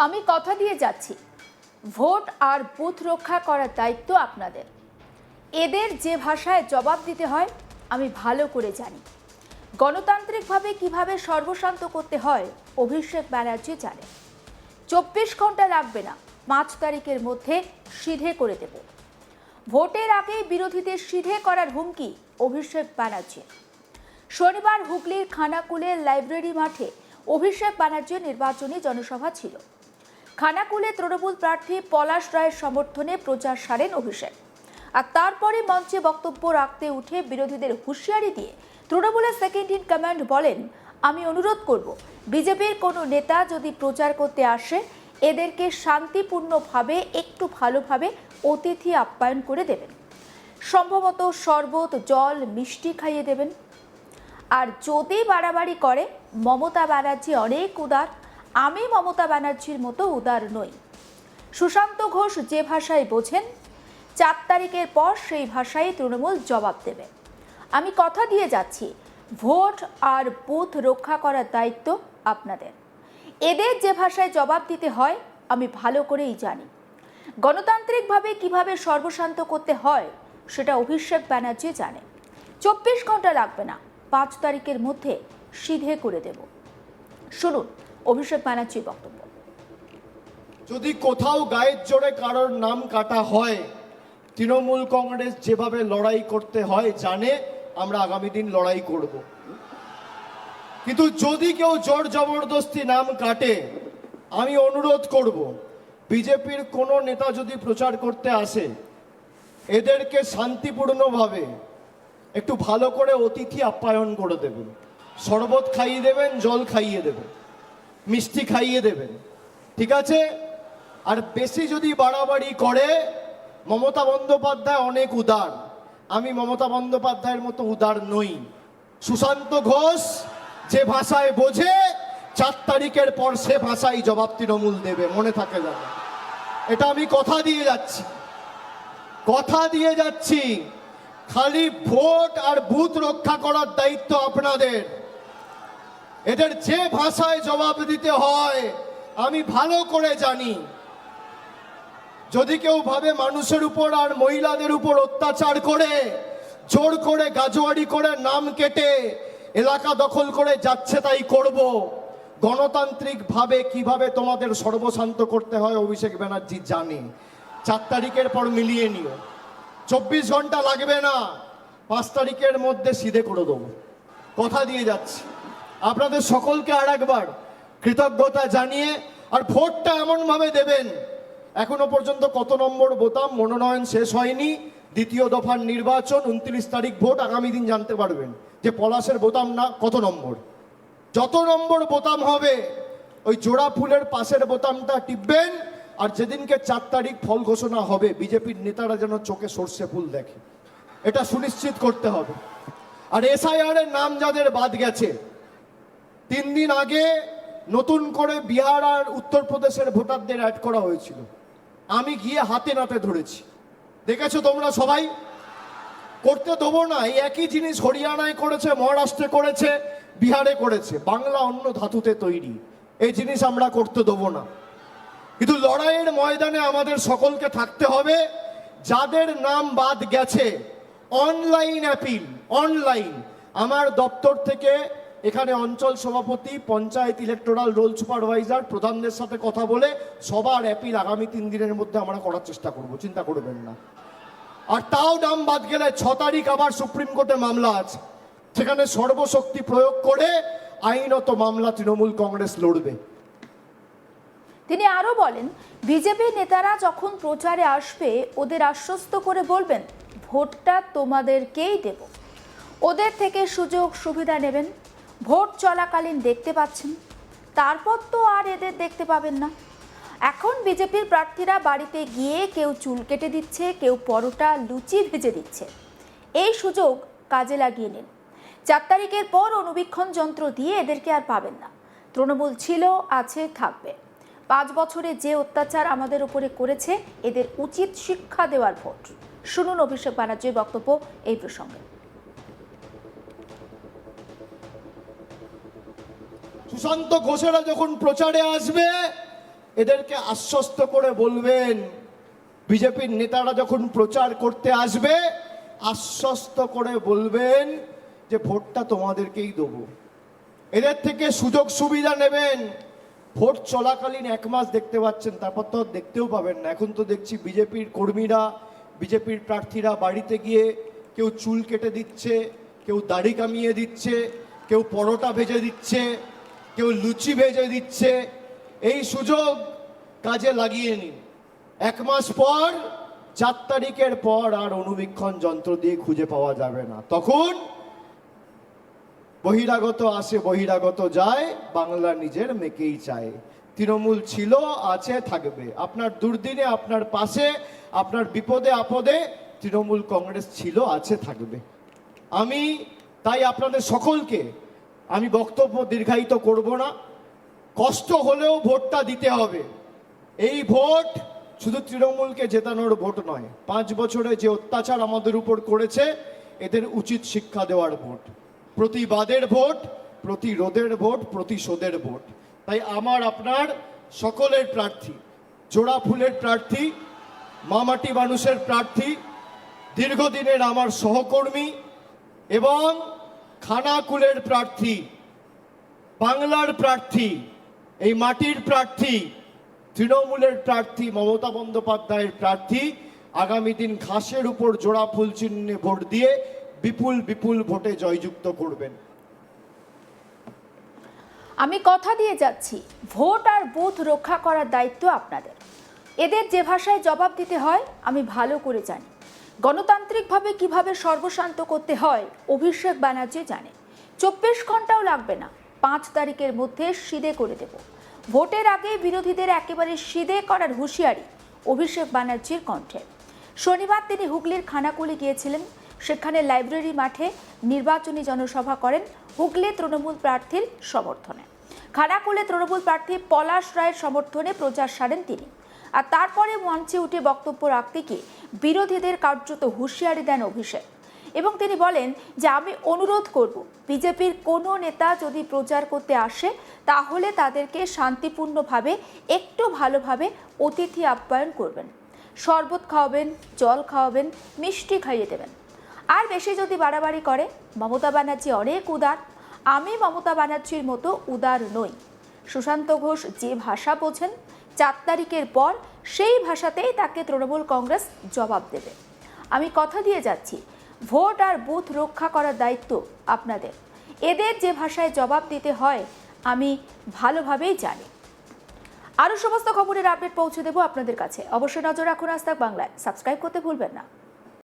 আমি কথা দিয়ে যাচ্ছি, ভোট আর বুথ রক্ষা করার দায়িত্ব আপনাদের। এদের যে ভাষায় জবাব দিতে হয় আমি ভালো করে জানি। গণতান্ত্রিকভাবে কিভাবে সর্বশান্ত করতে হয় অভিষেক ব্যানার্জি জানে। 24 ঘন্টা লাগবে না, 5 তারিখের মধ্যে সিধে করে দেব। ভোটের আগে বিরোধীদের সিধে করার হুমকি অভিষেক ব্যানার্জি। শনিবার হুগলির খানাকুলের লাইব্রেরি মাঠে অভিষেক ব্যানার্জির নির্বাচনী জনসভা ছিল। খানাকুলে তৃণমূল প্রার্থী পলাশ রায়ের সমর্থনে প্রচার সারেন অভিষেক। আর তারপরে মঞ্চে বক্তব্য রাখতে উঠে বিরোধীদের হুঁশিয়ারি দিয়ে তৃণমূলের সেকেন্ড ইন কমান্ড বলেন, আমি অনুরোধ করব, বিজেপির কোনো নেতা যদি প্রচার করতে আসে এদেরকে শান্তিপূর্ণভাবে একটু ভালোভাবে অতিথি আপ্যায়ন করে দেবেন, সম্ভবত শরবত, জল, মিষ্টি খাইয়ে দেবেন। আর যদি বাড়াবাড়ি করে, মমতা ব্যানার্জি অনেক উদার, আমি মমতা ব্যানার্জির মতো উদার নই। সুশান্ত ঘোষ যে ভাষায় বোঝেন, 4 তারিখের পর সেই ভাষায় তৃণমূল জবাব দেবে। আমি কথা দিয়ে যাচ্ছি, ভোট আর বুথ রক্ষা করার দায়িত্ব আপনাদের। এদের যে ভাষায় জবাব দিতে হয় আমি ভালো করেই জানি। গণতান্ত্রিকভাবে কিভাবে সর্বশান্ত করতে হয় সেটা অভিষেক ব্যানার্জি জানে। 24 ঘন্টা লাগবে না, 5 তারিখের মধ্যে সিধে করে দেব। শুনুন অভিষেক ব্যানার্জির বক্তব্য। যদি কোথাও গায়ের জোরে কারোর নাম কাটা হয়, তৃণমূল কংগ্রেস যেভাবে লড়াই করতে হয় জানে, আমরা আগামী দিন লড়াই করব। কিন্তু যদি কেউ জোর জবরদস্তি নাম কাটে, আমি অনুরোধ করব, বিজেপির কোনো নেতা যদি প্রচার করতে আসে এদেরকে শান্তিপূর্ণভাবে একটু ভালো করে অতিথি আপ্যায়ন করে দেবেন, শরবত খাইয়ে দেবেন, জল খাইয়ে দেবেন, মিষ্টি খাইয়ে দেবেন, ঠিক আছে? আর বেশি যদি বাড়াবাড়ি করে, মমতা বন্দ্যোপাধ্যায় অনেক উদার, আমি মমতা বন্দ্যোপাধ্যায়ের মতো উদার নই। সুশান্ত ঘোষ যে ভাষায় বোঝে, 4 তারিখের পর সে ভাষায় জবাব তৃণমূল দেবে, মনে থাকে যাবে। এটা আমি কথা দিয়ে যাচ্ছি, কথা দিয়ে যাচ্ছি। খালি ভোট আর বুথ রক্ষা করার দায়িত্ব আপনাদের। এদের যে ভাষায় জবাব দিতে হয় আমি ভালো করে জানি। যদি কেউ ভাবে মানুষের উপর আর মহিলাদের উপর অত্যাচার করে, জোর করে গাজোয়ারি করে, নাম কেটে এলাকা দখল করে যাচ্ছে তাই করব, গণতান্ত্রিকভাবে কিভাবে তোমাদের সর্বশান্ত করতে হয় অভিষেক ব্যানার্জি জানে। 4 তারিখের পর মিলিয়ে নিও, 24 ঘন্টা লাগবে না, 5 তারিখের মধ্যে সিধে করে দেবো, কথা দিয়ে যাচ্ছি। আপনাদের সকলকে আর একবার কৃতজ্ঞতা জানিয়ে, আর ভোটটা এমনভাবে দেবেন, এখনো পর্যন্ত কত নম্বর বোতাম মনোনয়ন শেষ হয়নি, দ্বিতীয় দফার নির্বাচন 29 তারিখ ভোট, আগামী দিন জানতে পারবেন যে পলাশের বোতাম না কত নম্বর। যত নম্বর বোতাম হবে ওই জোড়া ফুলের পাশের বোতামটা টিপবেন, আর যেদিনকে 4 তারিখ ফল ঘোষণা হবে বিজেপির নেতারা যেন চোখে সর্ষে ফুল দেখে, এটা সুনিশ্চিত করতে হবে। আর এসআইআর এর নাম যাদের বাদ গেছে, 3 দিন আগে নতুন করে বিহার আর উত্তরপ্রদেশের ভোটারদের অ্যাড করা হয়েছিল, আমি গিয়ে হাতে নাতে ধরেছি, দেখেছো তোমরা সবাই। করতে দেবো না, এই একই জিনিস হরিয়ানায় করেছে, মহারাষ্ট্রে করেছে, বিহারে করেছে, বাংলা অন্য ধাতুতে তৈরি, এই জিনিস আমরা করতে দেবো না। কিন্তু লড়াইয়ের ময়দানে আমাদের সকলকে থাকতে হবে। যাদের নাম বাদ গেছে, অনলাইন অ্যাপিল, অনলাইন, আমার দপ্তর থেকে এখানে অঞ্চল সভাপতি, পঞ্চায়েত ইলেকটোরাল রোল সুপারভাইজার, প্রধানদের সাথে কথা বলে সবার অ্যাপিল আগামী 3 দিনের মধ্যে আমরা করার চেষ্টা করব, চিন্তা করবেন না। আর তাও নাম বাদ গেলে 6 তারিখ আবার সুপ্রিম কোর্টে মামলা আছে, সেখানে সর্বশক্তি প্রয়োগ করে আইনত মামলা তৃণমূল কংগ্রেস লড়বে। তিনি আরো বলেন, বিজেপি নেতারা যখন প্রচারে আসবে ওদের আশ্বস্ত করে বলবেন, ভোটটা তোমাদেরকেই দেব, ওদের থেকে সুযোগ সুবিধা নেবেন। ভোট চলাকালীন দেখতে পাচ্ছেন, তারপর তো আর এদের দেখতে পাবেন না। এখন বিজেপির প্রার্থীরা বাড়িতে গিয়ে কেউ চুল কেটে দিচ্ছে, কেউ পরোটা লুচি ভেজে দিচ্ছে, এই সুযোগ কাজে লাগিয়ে নিন। 4 তারিখের পর অনুবীক্ষণ যন্ত্র দিয়ে এদেরকে আর পাবেন না। তৃণমূল ছিল, আছে, থাকবে। 5 বছরে যে অত্যাচার আমাদের উপরে করেছে এদের উচিত শিক্ষা দেওয়ার ভোট। শুনুন অভিষেক ব্যানার্জির বক্তব্য এই প্রসঙ্গে। সুশান্ত ঘোষেরা যখন প্রচারে আসবে এদেরকে আশ্বস্ত করে বলবেন, বিজেপির নেতারা যখন প্রচার করতে আসবে আশ্বস্ত করে বলবেন যে ভোটটা তোমাদেরকেই দেবো। এদের থেকে সুযোগ সুবিধা নেবেন। ভোট চলাকালীন 1 মাস দেখতে পাচ্ছেন, তারপর তো দেখতেও পাবেন না। এখন তো দেখছি বিজেপির কর্মীরা, বিজেপির প্রার্থীরা বাড়িতে গিয়ে কেউ চুল কেটে দিচ্ছে, কেউ দাড়ি কামিয়ে দিচ্ছে, কেউ পরোটা ভেজে দিচ্ছে, কেউ লুচি ভেজে দিচ্ছে। এই সুযোগ কাজে লাগিয়ে নিন। 1 মাস পর 4 তারিখের পর আর অনুবীক্ষণ যন্ত্র দিয়ে খুঁজে পাওয়া যাবে না। তখন বহিরাগত আসে, বহিরাগত যায়, বাংলা নিজের মেকেই চায়। তৃণমূল ছিল, আছে, থাকবে। আপনার দুর্দিনে, আপনার পাশে, আপনার বিপদে আপদে তৃণমূল কংগ্রেস ছিল, আছে, থাকবে। আমি তাই আপনাদের সকলকে, আমি বক্তব্য দীর্ঘায়িত করব না, কষ্ট হলেও ভোটটা দিতে হবে। এই ভোট শুধু তৃণমূলকে জেতানোর ভোট নয়, 5 বছরে যে অত্যাচার আমাদের উপর করেছে এদের উচিত শিক্ষা দেওয়ার ভোট, প্রতিবাদের ভোট, প্রতিরোধের ভোট, প্রতিশোধের ভোট। তাই আমার আপনার সকলের প্রার্থী, জোড়া ফুলের প্রার্থী, মামাটি মানুষের প্রার্থী, দীর্ঘদিনের আমার সহকর্মী এবং খানাকুলের প্রার্থী, বাংলার প্রার্থী, এই মাটির প্রার্থী, তৃণমূলের প্রার্থী মমতা বন্দ্যোপাধ্যায়ের প্রার্থী আগামী দিন ঘাসের উপর জোড়া ফুল চিহ্নে ভোট দিয়ে বিপুল বিপুল ভোটে জয়যুক্ত করবেন। আমি কথা দিয়ে যাচ্ছি, ভোট আর বুথ রক্ষা করার দায়িত্ব আপনাদের। এদের যে ভাষায় জবাব দিতে হয় আমি ভালো করে জানি। গণতান্ত্রিকভাবে কিভাবে সর্বশান্ত করতে হয় অভিষেক ব্যানার্জি জানে। 24 ঘন্টাও লাগবে না, 5 তারিখের মধ্যে সিধে করে দেব। ভোটের আগে বিরোধীদের একেবারে সিধে করার হুঁশিয়ারি অভিষেক ব্যানার্জির কণ্ঠে। শনিবার তিনি হুগলির খানাকুলে গিয়েছিলেন। সেখানে লাইব্রেরি মাঠে নির্বাচনী জনসভা করেন হুগলি তৃণমূল প্রার্থীর সমর্থনে। খানাকুলে তৃণমূল প্রার্থী পলাশ রায়ের সমর্থনে প্রচার সারেন তিনি। আর তারপরে মঞ্চে উঠে বক্তব্য রাখতে গিয়ে বিরোধীদের কার্যত হুঁশিয়ারি দেন অভিষেক। এবং তিনি বলেন যে আমি অনুরোধ করব, বিজেপির কোনো নেতা যদি প্রচার করতে আসে তাহলে তাদেরকে শান্তিপূর্ণভাবে, একটু ভালোভাবে অতিথি আপ্যায়ন করবেন, শরবত খাওয়াবেন, জল খাওয়াবেন, মিষ্টি খাইয়ে দেবেন। আর বেশি যদি বাড়াবাড়ি করে, মমতা ব্যানার্জি অনেক উদার, আমি মমতা ব্যানার্জির মতো উদার নই। সুশান্ত ঘোষ যে ভাষা বোঝেন, 4 তারিখের পর সেই ভাষাতেই তাকে তৃণমূল কংগ্রেস জবাব দেবে। আমি কথা দিয়ে যাচ্ছি, ভোট আর বুথ রক্ষা করার দায়িত্ব আপনাদের। এদের যে ভাষায় জবাব দিতে হয় আমি ভালোভাবেই জানি। আরও সমস্ত খবরের আপডেট পৌঁছে দেবো আপনাদের কাছে। অবশ্যই নজর রাখুন আজ তাক বাংলায়। সাবস্ক্রাইব করতে ভুলবেন না।